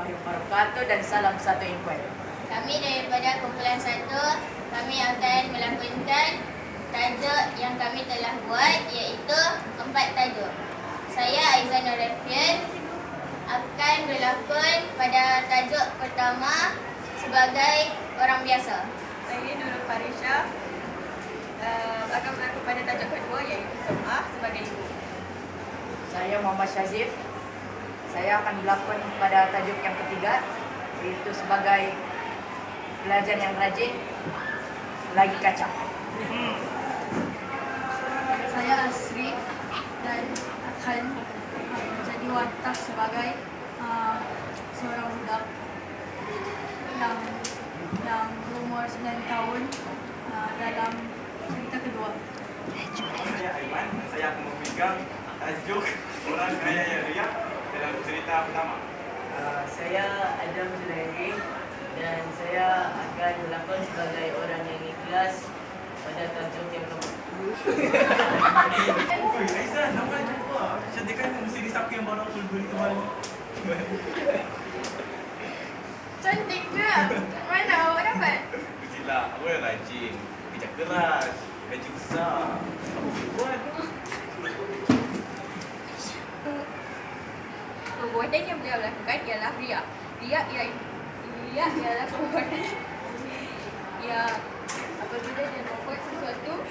warahmatullahi wabarakatuh dan salam satu input. Kami daripada kumpulan 1, kami akan melakonkan tajuk yang kami telah buat, iaitu 4 tajuk. Saya Aizan Norefian akan berlakon pada tajuk pertama sebagai orang biasa. Saya Nurul Farisha akan berlakon pada tajuk kedua, iaitu Sum'ah sebagai ibu. Saya Muhammad Syazif. Saya akan berlakon pada tajuk yang ketiga, iaitu sebagai pelajar yang rajin lagi kacak. Saya Asri dan akan menjadi watak sebagai seorang budak yang berumur 9 tahun dalam cerita kedua. Saya Aiman, saya akan memegang tajuk orang kaya yang riak dalam cerita pertama. Saya Adam Zulairi dan saya akan berlakon sebagai orang yang ikhlas pada tajuk yang kedua. Oh, Aizan, nampak jumpa. Cantikan mesti siapa yang baru aku beri teman. Cantik ke? Mana awak dapat? Mestilah, aku yang rajin. Kerja keras, gaji besar. Apa boleh buat? Perbuatan yang beliau lakukan ialah riak. Riak ialah perbuatan yang apabila dia membuat sesuatu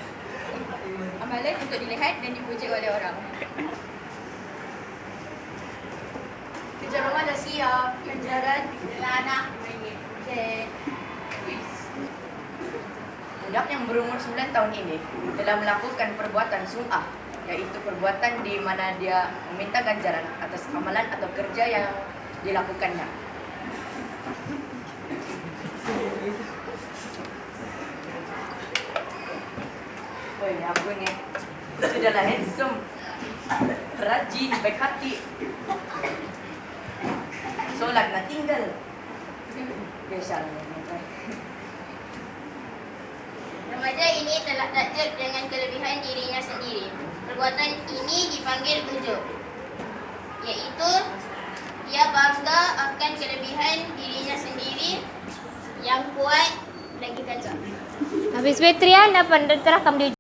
amalan untuk dilihat dan dipuji oleh orang. Kerja rumah dah siap, ganjaran Anak Budak yang berumur 9 tahun ini telah melakukan perbuatan sum'ah, iaitu perbuatan di mana dia meminta ganjaran atas amalan atau kerja yang dilakukannya. Woi, aku ni sudahlah handsome, rajin, baik hati. Solat nak tinggal. Biasalah. remaja ini telah takjub dengan kelebihan dirinya sendiri. Perbuatan ini dipanggil ujub, iaitu ia bangga akan kelebihan dirinya sendiri yang kuat lagi kacau. Habis bateri anda terekam di